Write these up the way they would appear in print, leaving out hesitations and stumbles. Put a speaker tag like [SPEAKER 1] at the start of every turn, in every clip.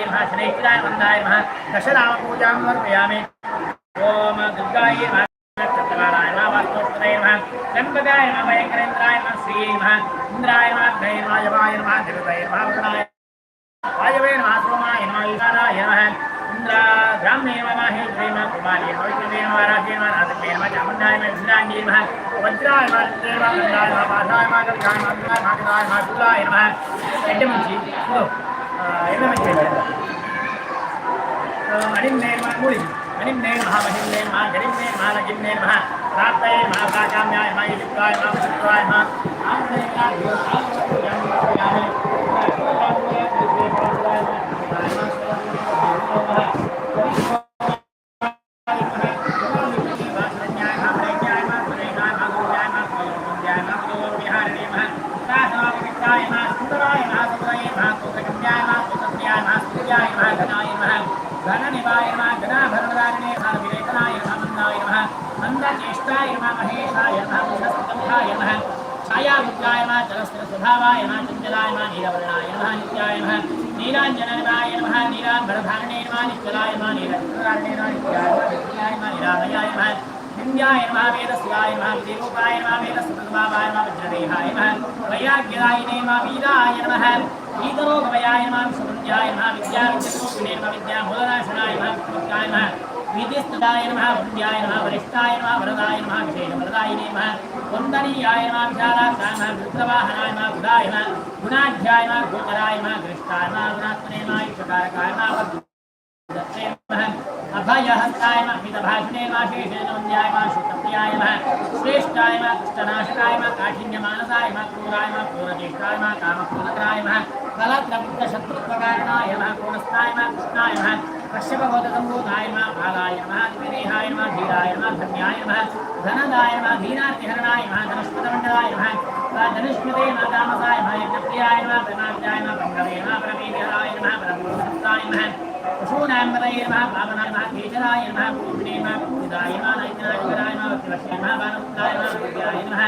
[SPEAKER 1] नमः शनैश्चराय वन्दाय नमः दशनाम पूजां समर्पयामि ओम दुर्गाय नमः चक्रवाराय नमः वास्तुपतये नमः त्र्यंबकाय नमः भयंकरेन्द्राय नमः श्रीये नमः इंद्राय नमः अग्नये नमः यमाय नमः देवताय नमः वरुणाय वायवे नमः सोमाय नमः ईशानाय नमः इंद्रा ब्राह्मणे नमः महेश्वरे नमः कुमारी नमः विष्णुवे नमः राजे नमः नाथवे नमः चामुण्डाय नमः विष्णाङ्गे नमः वज्राय नमः देवाय नमः पाशाय नमः गरुडाय नमः नागदाय नमः शूलाय नमः एड्डमंची एड्डमंची अनिन्ने नमः मूली अनिन्ने नमः महिन्ने नमः गरिन्ने नमः लगिन्ने नमः प्राप्तये नमः प्राकाम्याय नमः युक्ताय नमः पुत्राय नमः आम्ने गणनिवाय नमः गणाभरणदारिणे विवेकनाय नमः नन्दज्येष्ठाय नमः महेशाय नमः पुष्पसंगमाय नमः छायारुद्राय नमः जलस्थिरस्वभावाय नमः चञ्चलाय नमः नीलवर्णाय नमः नित्याय नमः नीलाञ्जननिवाय नमः नीलाम्बरधारिणे नमः निश्चलाय नमः नीलचन्द्रारिणे नमः नित्याय नमः निरामयाय नमः विन्द्याय नमः वेदस्याय नमः विदेवोपाय नमः वेदस्वभावाय नमः वज्रदेहाय नमः वैराग्यदायिने नमः वीराय नमः वीतरोगमयाय नमः सुमन्त्याय नमः विद्याविद्यकोपिने नमः विद्यामूलनाशनाय नमः विद्याय नमः विधिस्तदाय नमः वन्द्याय नमः वरिष्ठाय नमः वरदाय नमः विशेषवरदायिने नमः वन्दनीयाय नमः विशालाक्षाय नमः रुद्रवाहनाय नमः बुधाय नमः गुणाढ्याय नमः गोचराय नमः गृष्टाय नमः गुणात्मने नमः ईश्वकारकाय नमः अभयहस्ताय नमः हितभाषिणे नमः शेषेण वन्द्याय नमः शुद्धप्रियाय नमः श्रेष्ठाय नमः कृष्णनाशकाय नमः काठिन्यमानसाय नमः क्रूराय नमः क्रूरज्येष्ठाय नमः कामक्रोधकाय नमः कलत्रपुत्रशत्रुत्वकारणाय नमः कोणस्थाय नमः कृष्णाय नमः कश्यपगोत्रसम्भूताय नमः बालाय नमः द्विदेहाय नमः धीराय नमः धन्याय नमः धनदाय नमः धीनार्तिहरणाय नमः धनुष्पदमण्डलाय नमः धनुष्पदे नमः दामसाय नमः यज्ञप्रियाय नमः ब्रह्माभ्याय नमः ब्रह्मवे नमः परमेश्वराय नमः परमपुरुषाय नमः पशूनाम्बरये नमः पावनाय नमः केशराय नमः पूर्णे नमः पूजिताय नमः नैतनाय नमः भक्तिवश्ये नमः बालपुत्राय नमः विद्याय नमः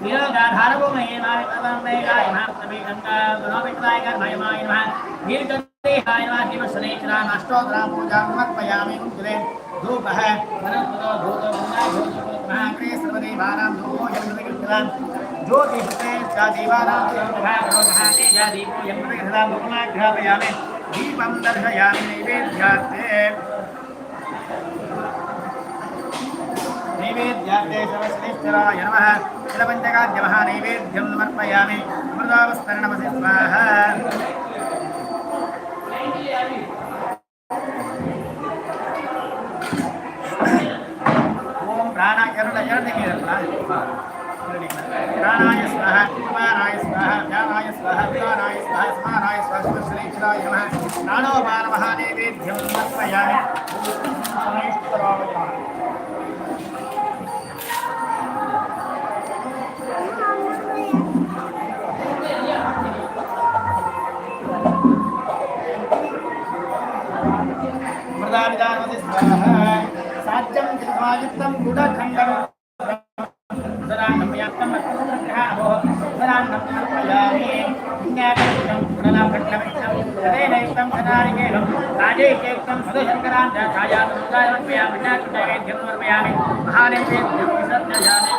[SPEAKER 1] वीरगाधारभूमये नमः विपदम्बेगाय नमः समेकङ्काय कर्मयमाय नमः दीर्घदेहाय नमः शिवशनैश्चराय नमः अष्टोत्तरां पूजां समर्पयामि कुञ्जले धूपः वनस्पतो धूतो गुणाधूतः अग्रे सर्वदेवानां धूपो यमनिकृतं ज्योतिषे च देवानां सर्वभागः तेजादीपो यमनिकृतं धूपमाघ्रापयामि दीपं दर्शयामि नैवेद्यार्थे सर्वश्रेष्ठराय नमः जलपञ्चकाद्यमः नैवेद्यं समर्पयामि अमृतावस्तरणमसि स्वाहा ओम प्राणाय स्वाहा कुमाराय स्वाहा ज्ञानाय स्वाहा विज्ञानाय स्वाहा समानाय स्वाहा सर्वश्रेष्ठराय नमः प्राणोपान महानैवेद्यं समर्पयामि मृदाविदानमसि स्वाहा साज्यं त्रिभायुक्तं गुडखण्डं सदानम्यात्तम् अत्मग्रहावो सदान्नं समर्पयामि पुण्याकर्षं गुणलाभट्टमिष्टं तदेनैक्तं सदारिकेलं राजैकेक्तं सदशङ्कराञ्चायातं समर्पयामि पुण्याकर्षं समर्पयामि महानैवेद्यं विसर्जयामि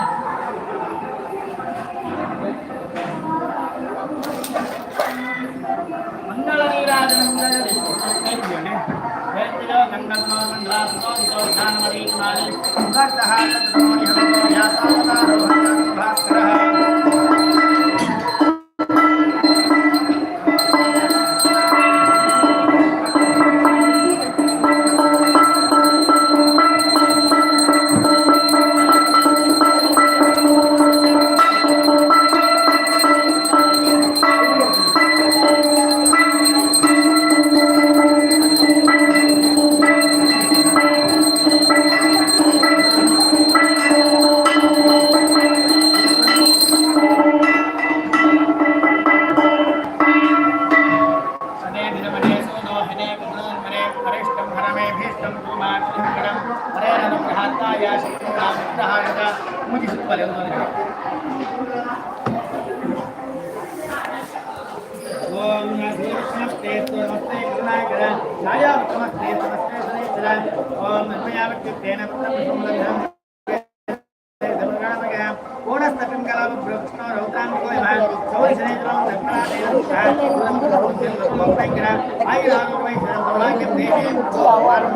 [SPEAKER 1] मङ्गलनीराजमङ्गलविष्णुनैवेद्यने वेद्यो गङ्गन्मोमण्डलासुतो ध्यानमरीकुमारी भक्तः तत्तमोनिहतो यासावतारो भास्करः ओम नमस्ते नमस्ते छाया नमस्ते नमस्ते शनेश्वराय ओम अन्मयावत्युक्तेन पुत्रपुष्पमुदग्धं कोणस्तकं कलाप कृष्णो रौद्रान्तिको यमः शौरिशनेश्वरं दक्षिणादेन सुखः आयुरारोग्यं सौभाग्यं देवी नमस्कारं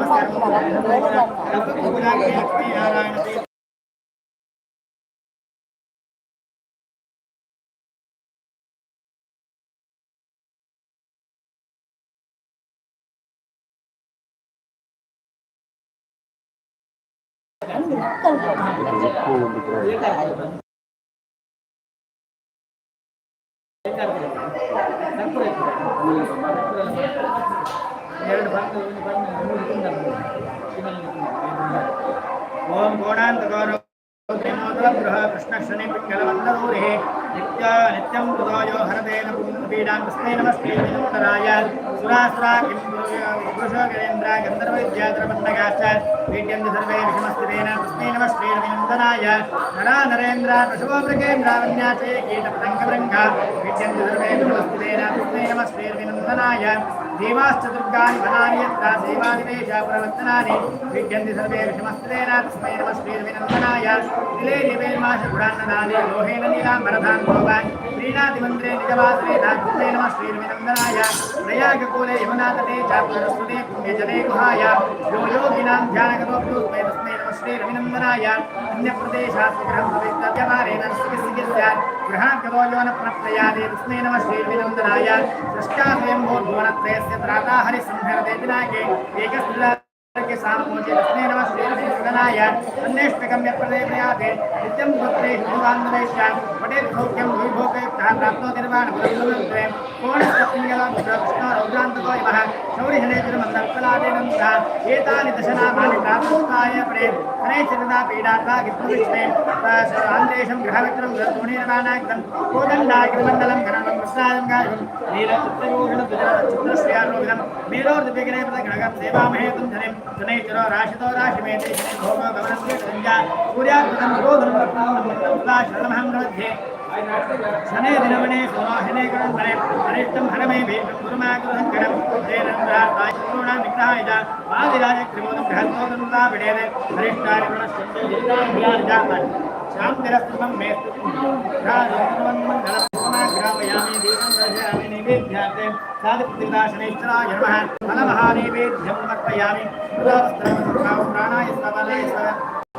[SPEAKER 1] ओम गोणान्तगौरव गृह कृष्णशनि पिङ्गलवन्दरूरिः नित्यं कृतोयो हरतेन पीडां तस्मै नमस्ते विनोदराय सुरासुरा किं पुरुषोगरेन्द्र गन्धर्वविद्याधरपन्नगाश्च पीड्यन्ति सर्वे विषमस्थितेन तस्मै नमस्ते विनन्दनाय नरा नरेन्द्र पशुवमृगेन्द्रावन्या च कीटपतङ्गवृङ्गा पीड्यन्ति सर्वे विषमस्थितेन तस्मै नमस्ते विनन्दनाय देवाश्चतुर्गानि वनानि यत्र सेवानिवेशा प्रवर्तनानि पीड्यन्ति सर्वे विषमस्थितेन तस्मै नमस्ते विनन्दनाय तिले निवेमाशुरान्नदाने लोहेन नीलाम्बरधान् भोगान् श्रीनाथिमन्त्रे निजवासरे तस्मै नमस्ते विनन्दनाय प्रयागकूले यमुनातटे च सरस्वती पुण्यजले गुहाय यो योगिनां ध्यानगतोऽप्युत्मे तस्मै नमस्ते विनन्दनाय अन्यप्रदेशात् गृहं भवितव्यमारेण स्थितिस्य गृहात् गतो यो न प्रप्रयादे तस्मै नमस्ते विनन्दनाय षष्ठास्वयंभूर्भुवनत्रयस्य त्राता हरिसंहरते दिनाके एकस्मिन् के सामोजे तस्मै नमस्ते विनन्दनाय अन्येष्टगम्य प्रदेशयाते नित्यं पुत्रे हिन्दुवान्वदेश्य पटेत् भोग्यं विभोगयुक्तः प्राप्तो निर्वाणमुदे कोणस्तपिङ्गलं कृष्णो रौद्रान्तको यमः शौरिशनेश्वरमन्दर्पलादेनन्दः एतानि दशनामानि प्राप्ताय परे अनेचरिता पीडात्वा गित्तविष्टे आन्देशं गृहमित्रं गृहतोणीरवाणाग्रं कोदण्डाग्रमण्डलं गणनं प्रसादं गायं नीलचित्रभूषणं चित्रश्रियारोहितं मेरोर्दिव्यगिरे प्रदगणगं सेवामहे तुं धनिं शनैश्चरो राशितो राशिमेते भोगो गमनस्य गञ्जा सूर्यात्मकं गोधनं रत्नं शरणमहं मध्ये शने दिनमणे सोमाहिने गणमणे अनिष्टं हरमे भेटं गुरुमागुरहङ्करं तेनं राजपूर्णां विग्रहाय च आदिराज त्रिमोदं बृहत्तोदनुता विडेदे अरिष्टानि गुणश्चन्द्र जिताभियार्जातन् शान्तिरस्तुमं मेस्तु राजोत्तमं ग्रामयामि दीपं दर्शयामि नैवेद्यार्थे साधिपतिदाशनेश्वराय नमः फलमहानैवेद्यं समर्पयामि प्राणाय सवनाय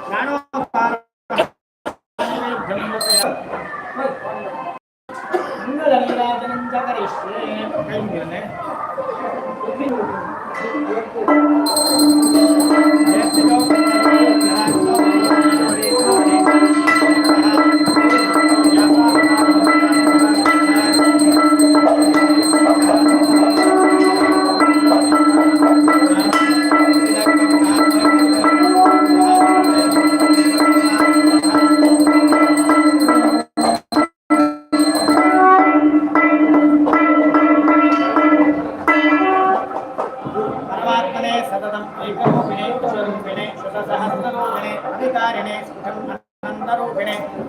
[SPEAKER 1] प्राणोपार मंगलनीराजनं च करिष्ये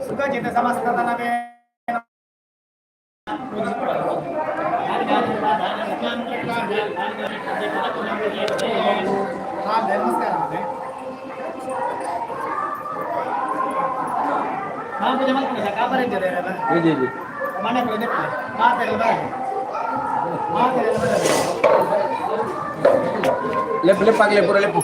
[SPEAKER 1] सुखजित समस्ततनवे जी जी मने लेप लेप पागले पूरा लेप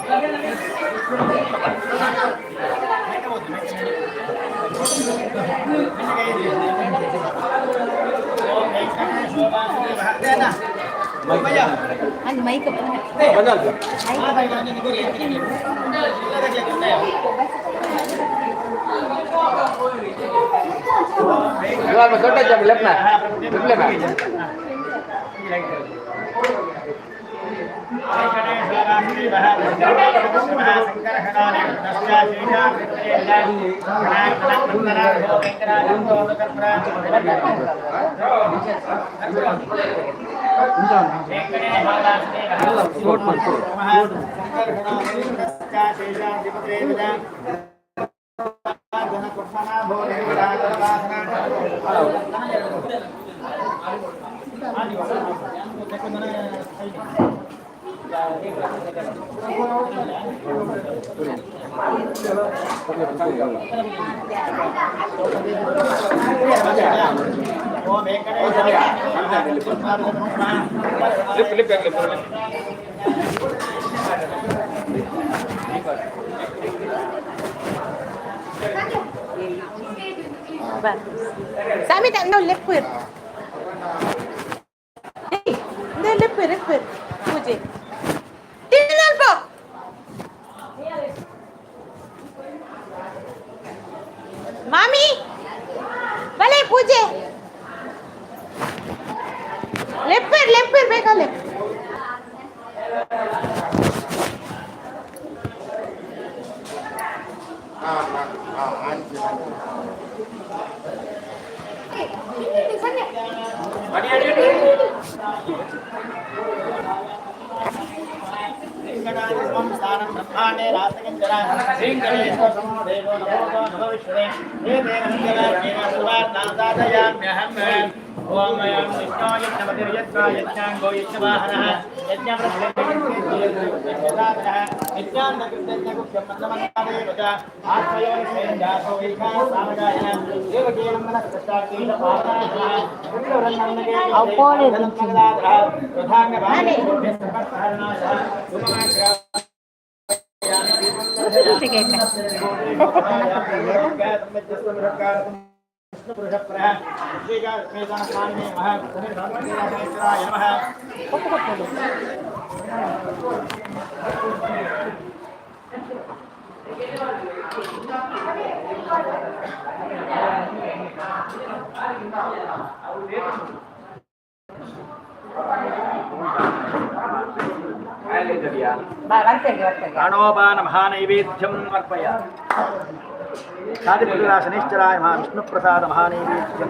[SPEAKER 2] అది mic Sami tak no lepur. No lepur. Puje. Tinal po. Mami. Bale puje. Lepur bekale.
[SPEAKER 1] प्राणोपान महानैवेद्यम अर्पय साधिपुरा शनिश्चराय महा विष्णु प्रसाद महानैवेद्यम